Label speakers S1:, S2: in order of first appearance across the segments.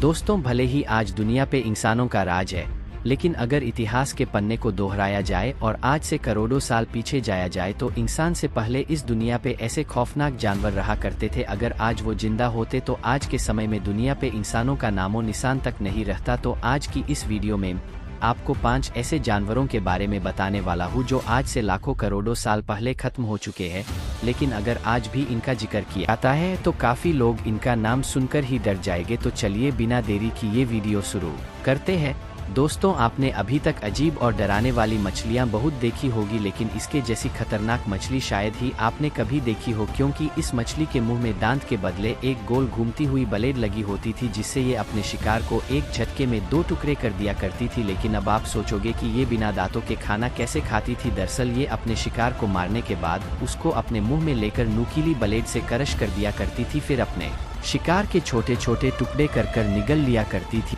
S1: दोस्तों, भले ही आज दुनिया पे इंसानों का राज है, लेकिन अगर इतिहास के पन्ने को दोहराया जाए और आज से करोड़ों साल पीछे जाया जाए तो इंसान से पहले इस दुनिया पे ऐसे खौफनाक जानवर रहा करते थे। अगर आज वो जिंदा होते तो आज के समय में दुनिया पे इंसानों का नामो निशान तक नहीं रहता। तो आज की इस वीडियो में आपको 5 ऐसे जानवरों के बारे में बताने वाला हूँ जो आज से लाखों करोड़ों साल पहले खत्म हो चुके हैं, लेकिन अगर आज भी इनका जिक्र किया जाता है तो काफी लोग इनका नाम सुनकर ही डर जाएंगे। तो चलिए बिना देरी की ये वीडियो शुरू करते हैं। दोस्तों, आपने अभी तक अजीब और डराने वाली मछलियां बहुत देखी होगी, लेकिन इसके जैसी खतरनाक मछली शायद ही आपने कभी देखी हो, क्योंकि इस मछली के मुंह में दांत के बदले एक गोल घूमती हुई ब्लेड लगी होती थी, जिससे ये अपने शिकार को एक झटके में 2 टुकड़े कर दिया करती थी। लेकिन अब आप सोचोगे कि ये बिना दांतों के खाना कैसे खाती थी। दरअसल ये अपने शिकार को मारने के बाद उसको अपने मुंह में लेकर नुकीली ब्लेड से क्रश कर दिया करती थी, फिर अपने शिकार के छोटे छोटे टुकड़े कर निगल लिया करती थी।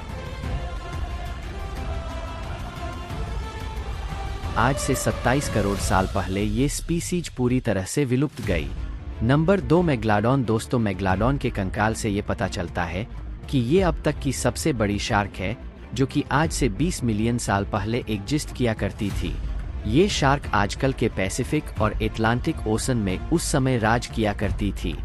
S1: आज से 27 करोड़ साल पहले ये स्पीसीज पूरी तरह से विलुप्त गई। Number 2, megalodon. दोस्तों, मेगलाडॉन के कंकाल से ये पता चलता है कि ये अब तक की सबसे बड़ी शार्क है, जो कि आज से 20 मिलियन साल पहले एग्जिस्ट किया करती थी। ये शार्क आजकल के पैसिफिक और एटलांटिक ओशन में उस समय राज किया करती थी।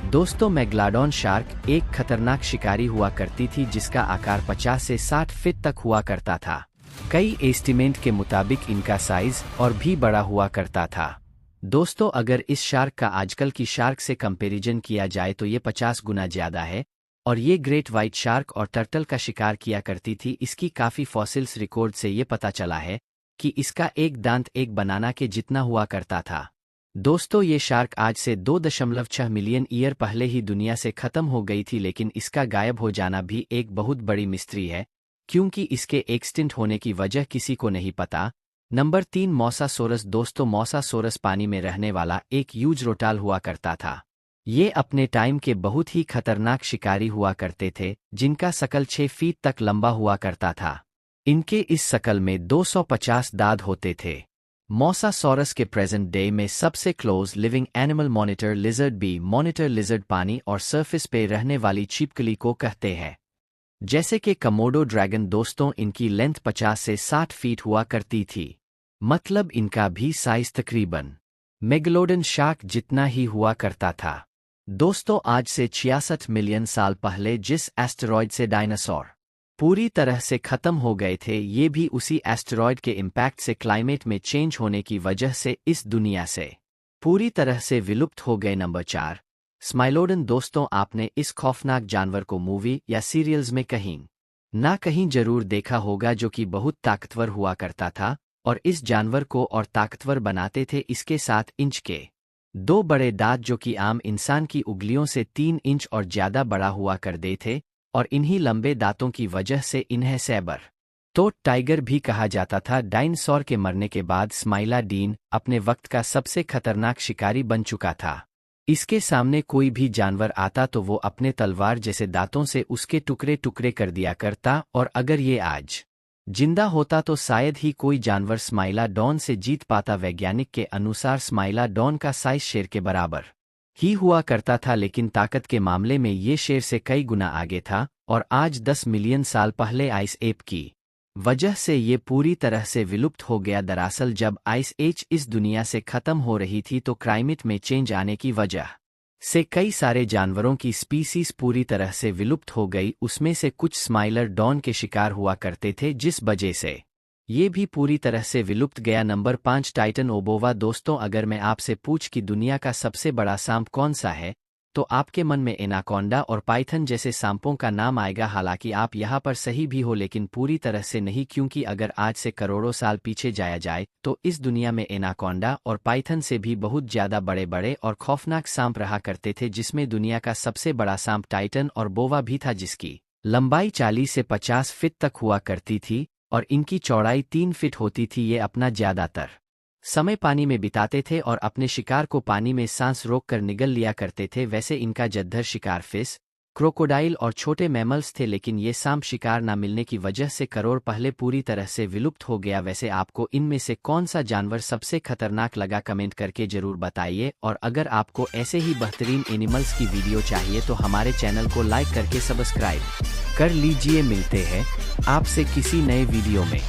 S1: दोस्तों, मेगलाडॉन शार्क एक खतरनाक शिकारी हुआ करती थी, जिसका आकार 50 से 60 फीट तक हुआ करता था। कई एस्टीमेट के मुताबिक इनका साइज और भी बड़ा हुआ करता था। दोस्तों, अगर इस शार्क का आजकल की शार्क से कंपैरिजन किया जाए तो ये 50 गुना ज्यादा है, और ये ग्रेट व्हाइट शार्क और टर्टल का शिकार किया करती थी। इसकी काफी फॉसिल्स रिकॉर्ड से ये पता चला है कि इसका एक दांत एक बनाना के जितना हुआ करता था। दोस्तों, ये शार्क आज से 2.6 मिलियन ईयर पहले ही दुनिया से खत्म हो गई थी, लेकिन इसका गायब हो जाना भी एक बहुत बड़ी मिस्ट्री है, क्योंकि इसके एक्सटिंक्ट होने की वजह किसी को नहीं पता। Number 3, mosasaurus. दोस्तों, मोसासोरस पानी में रहने वाला एक ह्यूज रोटाल हुआ करता था। ये अपने टाइम के बहुत ही खतरनाक शिकारी हुआ करते थे, जिनका शकल 6 फीट तक लंबा हुआ करता था। इनके इस शकल में 250 दांत होते थे। मोसासोरस के प्रेजेंट डे में सबसे close living animal monitor lizard be monitor lizard पानी और सरफेस पे रहने वाली छिपकली को कहते हैं, जैसे कि कमोडो ड्रैगन। दोस्तों, इनकी लेंथ 50 से 60 फीट हुआ करती थी, मतलब इनका भी साइज तकरीबन मेगलोडन शार्क जितना ही हुआ करता था। दोस्तों, आज से 66 मिलियन साल पहले जिस एस्टेरॉयड से डायनासोर पूरी तरह से खत्म हो गए थे, ये भी उसी एस्टेरॉयड के इम्पैक्ट से क्लाइमेट में चेंज होने की वजह से इस दुनिया से पूरी तरह से विलुप्त हो गए। नंबर 4, स्माइलोडन। दोस्तों, आपने इस खौफनाक जानवर को मूवी या सीरियल्स में कहीं ना कहीं जरूर देखा होगा, जो कि बहुत ताकतवर हुआ करता था, और इस जानवर को और ताकतवर बनाते थे इसके 7 इंच के 2 बड़े दांत, जो कि आम इंसान की उंगलियों से 3 इंच और ज्यादा बड़ा हुआ करते थे, और इन्हीं लंबे दांतों की वजह से इन्हें सैबर तो टाइगर भी कहा जाता था। डायनासोर के मरने के बाद स्माइलाडीन अपने वक्त का सबसे खतरनाक शिकारी बन चुका था। इसके सामने कोई भी जानवर आता तो वो अपने तलवार जैसे दांतों से उसके टुकड़े टुकड़े कर दिया करता, और अगर ये आज जिंदा होता तो शायद ही कोई जानवर स्माइलाडॉन से जीत पाता। वैज्ञानिक के अनुसार स्माइलाडॉन का साइज शेर के बराबर ही हुआ करता था, लेकिन ताकत के मामले में ये शेर से कई गुना आगे था, और आज 10 मिलियन साल पहले आइस एज की वजह से ये पूरी तरह से विलुप्त हो गया। दरअसल जब आइस एज इस दुनिया से खत्म हो रही थी तो क्लाइमेट में चेंज आने की वजह से कई सारे जानवरों की स्पीसीज पूरी तरह से विलुप्त हो गई। उसमें से कुछ स्माइलाडॉन के शिकार हुआ करते थे, जिस वजह से ये भी पूरी तरह से विलुप्त गया। Number 5, Titanoboa. दोस्तों, अगर मैं आपसे पूछ कि दुनिया का सबसे बड़ा सांप कौन सा है, तो आपके मन में एनाकोंडा और पाइथन जैसे सांपों का नाम आएगा। हालांकि आप यहाँ पर सही भी हो, लेकिन पूरी तरह से नहीं, क्योंकि अगर आज से करोड़ों साल पीछे जाया जाए तो इस दुनिया में एनाकोंडा और पाइथन से भी बहुत ज्यादा बड़े बड़े और खौफनाक सांप रहा करते थे, जिसमें दुनिया का सबसे बड़ा सांप टाइटन और बोवा भी था, जिसकी लंबाई 40 से 50 फीट तक हुआ करती थी और इनकी चौड़ाई 3 फीट होती थी। ये अपना ज्यादातर समय पानी में बिताते थे और अपने शिकार को पानी में सांस रोककर निगल लिया करते थे। वैसे इनका जद्दर शिकार फिश, क्रोकोडाइल और छोटे मैमल्स थे, लेकिन ये सांप शिकार ना मिलने की वजह से करोड़ पहले पूरी तरह से विलुप्त हो गया। वैसे आपको इनमें से कौन सा जानवर सबसे खतरनाक लगा, कमेंट करके जरूर बताइए। और अगर आपको ऐसे ही बेहतरीन एनिमल्स की वीडियो चाहिए तो हमारे चैनल को लाइक करके सब्सक्राइब कर लीजिए। मिलते हैं आपसे किसी नए वीडियो में।